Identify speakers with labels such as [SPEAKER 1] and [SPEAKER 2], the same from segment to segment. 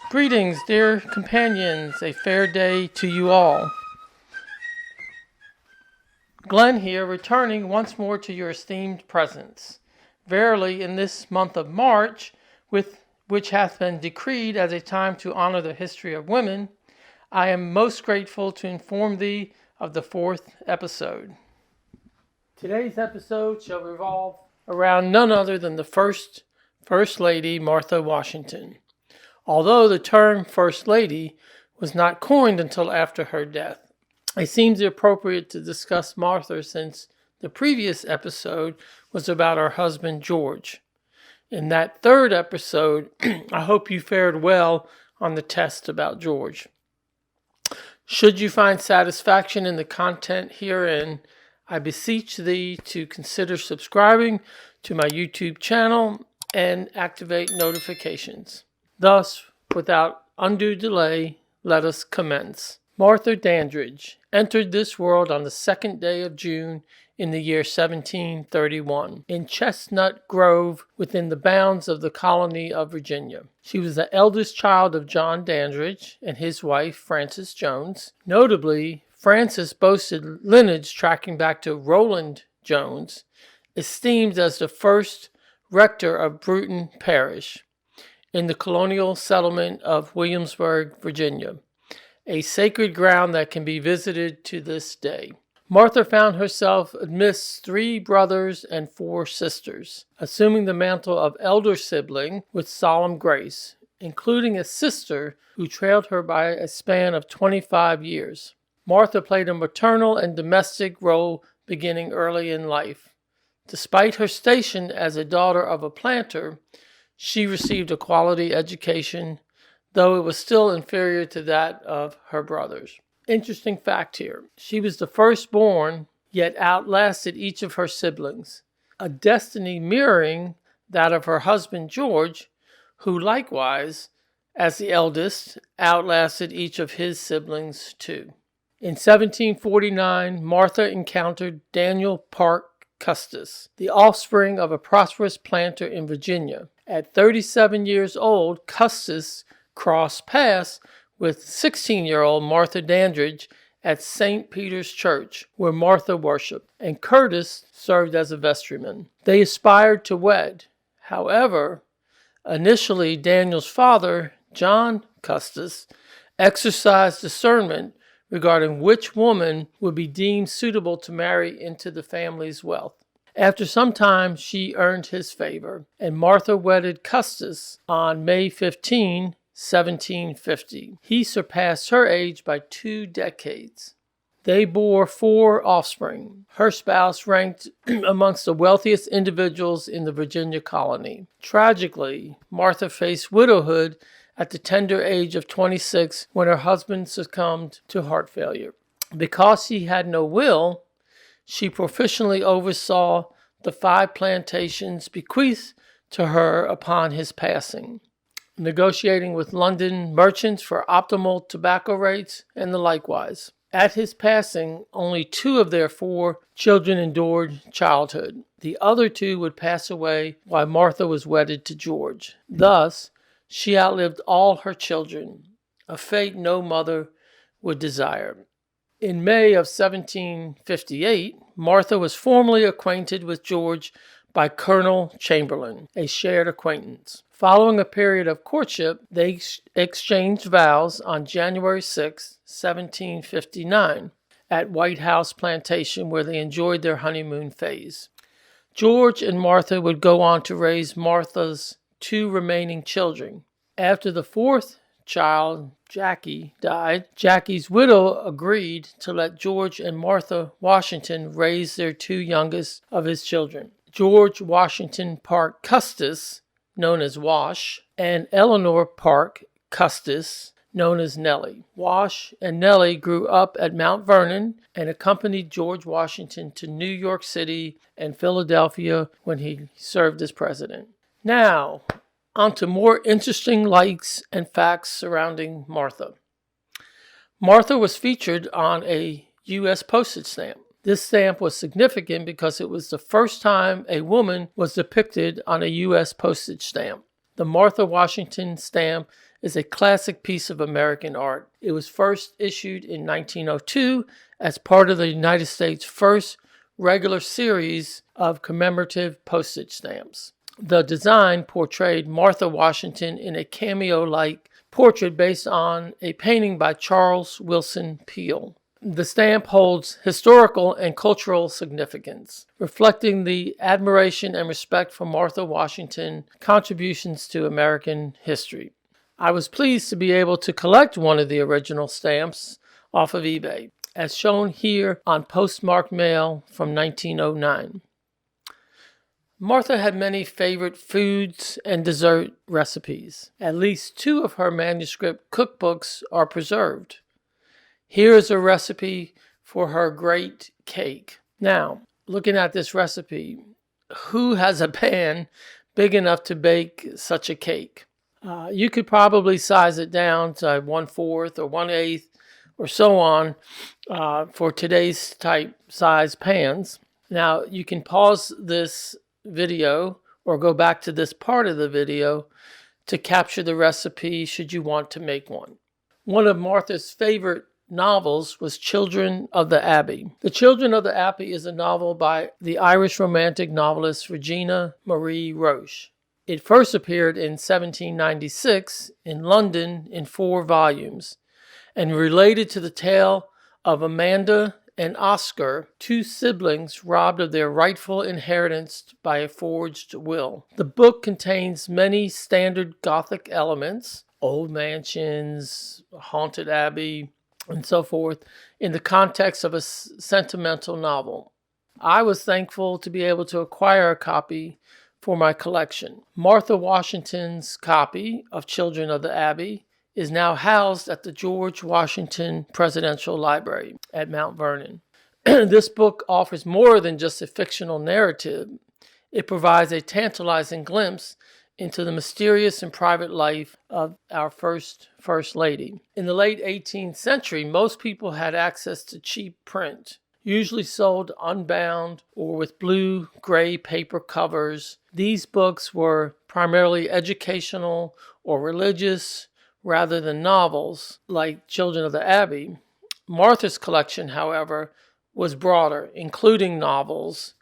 [SPEAKER 1] Greetings, dear companions. A fair day to you all. Glenn here, returning once more to your esteemed presence. Verily, in this month of March, which hath been decreed as a time to honor the history of women, I am most grateful to inform thee of the 4th episode. Today's episode shall revolve around none other than the First Lady, Martha Washington. Although the term First Lady was not coined until after her death, it seems appropriate to discuss Martha since the previous episode was about her husband George. In that 3rd episode, I hope you fared well on the test about George. Should you find satisfaction in the content herein, I beseech thee to consider subscribing to my YouTube channel and activate notifications. Thus, without undue delay, let us commence. Martha Dandridge entered this world on the 2nd day of June in the year 1731 in Chestnut Grove within the bounds of the colony of Virginia. She was the eldest child of John Dandridge and his wife Frances Jones. Notably, Frances boasted lineage tracking back to Roland Jones, esteemed as the first rector of Bruton Parish in the colonial settlement of Williamsburg, Virginia, a sacred ground that can be visited to this day. Martha found herself amidst 3 brothers and 4 sisters, assuming the mantle of elder sibling with solemn grace, including a sister who trailed her by a span of 25 years. Martha played a maternal and domestic role beginning early in life. Despite her station as a daughter of a planter, she received a quality education, though it was still inferior to that of her brothers. Interesting fact here. She was the firstborn, yet outlasted each of her siblings, a destiny mirroring that of her husband George, who likewise, as the eldest, outlasted each of his siblings too. In 1749, Martha encountered Daniel Parke Custis, the offspring of a prosperous planter in Virginia. At 37 years old, Custis crossed paths with 16-year-old Martha Dandridge at St. Peter's Church, where Martha worshipped, and Curtis served as a vestryman. They aspired to wed. However, initially Daniel's father, John Custis, exercised discernment regarding which woman would be deemed suitable to marry into the family's wealth. After some time, she earned his favor, and Martha wedded Custis on May 15, 1750. He surpassed her age by 2 decades. They bore 4 offspring. Her spouse ranked amongst the wealthiest individuals in the Virginia colony. Tragically, Martha faced widowhood at the tender age of 26 when her husband succumbed to heart failure. Because she had no will, she proficiently oversaw the 5 plantations bequeathed to her upon his passing, negotiating with London merchants for optimal tobacco rates and the likewise. At his passing, only 2 of their 4 children endured childhood. The other 2 would pass away while Martha was wedded to George. Thus, she outlived all her children, a fate no mother would desire. In May of 1758, Martha was formally acquainted with George by Colonel Chamberlain, a shared acquaintance. Following a period of courtship, they exchanged vows on January 6, 1759, at White House Plantation, where they enjoyed their honeymoon phase. George and Martha would go on to raise Martha's 2 remaining children. After the 4th child, Jackie, died, Jackie's widow agreed to let George and Martha Washington raise their 2 youngest of his children, George Washington Parke Custis, known as Wash, and Eleanor Parke Custis, known as Nellie. Wash and Nellie grew up at Mount Vernon and accompanied George Washington to New York City and Philadelphia when he served as president. Now, on to more interesting likes and facts surrounding Martha. Martha was featured on a U.S. postage stamp. This stamp was significant because it was the first time a woman was depicted on a U.S. postage stamp. The Martha Washington stamp is a classic piece of American art. It was first issued in 1902 as part of the United States' first regular series of commemorative postage stamps. The design portrayed Martha Washington in a cameo-like portrait based on a painting by Charles Willson Peale. The stamp holds historical and cultural significance, reflecting the admiration and respect for Martha Washington's contributions to American history. I was pleased to be able to collect one of the original stamps off of eBay, as shown here on postmarked mail from 1909. Martha had many favorite foods and dessert recipes. At least 2 of her manuscript cookbooks are preserved. Here is a recipe for her great cake. Now, looking at this recipe, who has a pan big enough to bake such a cake? You could probably size it down to 1/4 or 1/8 or so on for today's type size pans. Now, you can pause this video or go back to this part of the video to capture the recipe should you want to make one. One of Martha's favorite novels was Children of the Abbey. The Children of the Abbey is a novel by the Irish romantic novelist Regina Marie Roche. It first appeared in 1796 in London in 4 volumes and related to the tale of Amanda and Oscar, 2 siblings robbed of their rightful inheritance by a forged will. The book contains many standard Gothic elements, old mansions, haunted abbey, and so forth, in the context of a sentimental novel. I was thankful to be able to acquire a copy for my collection. Martha Washington's copy of Children of the Abbey is now housed at the George Washington Presidential Library at Mount Vernon. This book offers more than just a fictional narrative. It provides a tantalizing glimpse into the mysterious and private life of our first Lady. In the late 18th century, most people had access to cheap print, usually sold unbound or with blue-gray paper covers. These books were primarily educational or religious rather than novels like Children of the Abbey. Martha's collection, however, was broader, including novels,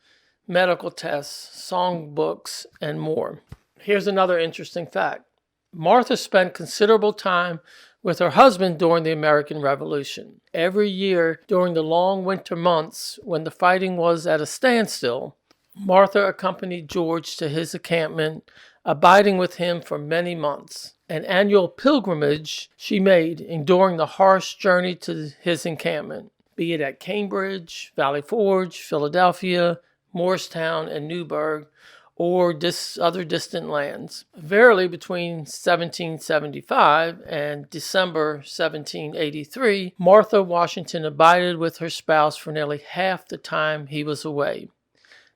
[SPEAKER 1] medical tests, songbooks, and more. Here's another interesting fact. Martha spent considerable time with her husband during the American Revolution. Every year during the long winter months when the fighting was at a standstill, Martha accompanied George to his encampment, abiding with him for many months. An annual pilgrimage she made, enduring the harsh journey to his encampment, be it at Cambridge, Valley Forge, Philadelphia, Morristown, and Newburgh, or other distant lands. Verily, between 1775 and December 1783, Martha Washington abided with her spouse for nearly half the time he was away.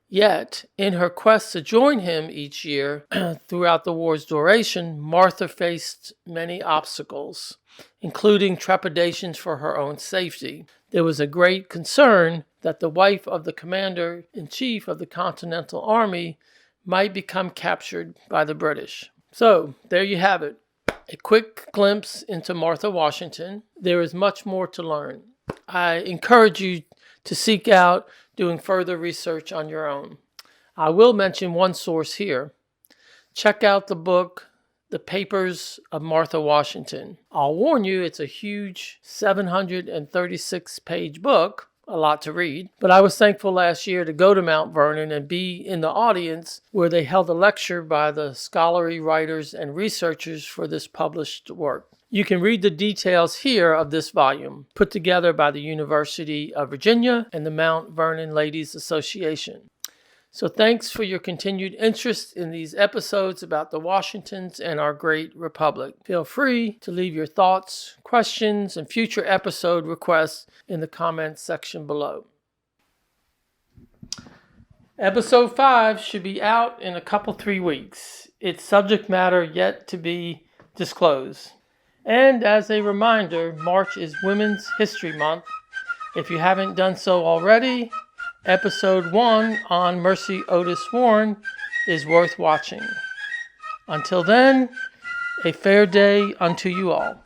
[SPEAKER 1] Yet, in her quest to join him each year throughout the war's duration, Martha faced many obstacles, including trepidations for her own safety. There was a great concern that the wife of the commander-in-chief of the Continental Army might become captured by the British. So, there you have it. A quick glimpse into Martha Washington. There is much more to learn. I encourage you to seek out doing further research on your own. I will mention one source here. Check out the book, The Papers of Martha Washington. I'll warn you, it's a huge 736-page book, a lot to read, but I was thankful last year to go to Mount Vernon and be in the audience where they held a lecture by the scholarly writers and researchers for this published work. You can read the details here of this volume, put together by the University of Virginia and the Mount Vernon Ladies Association. So thanks for your continued interest in these episodes about the Washingtons and our great republic. Feel free to leave your thoughts, questions, and future episode requests in the comments section below. Episode 5 should be out in a couple 3 weeks. Its subject matter yet to be disclosed. And as a reminder, March is Women's History Month. If you haven't done so already, Episode 1 on Mercy Otis Warren is worth watching. Until then, A fair day unto you all.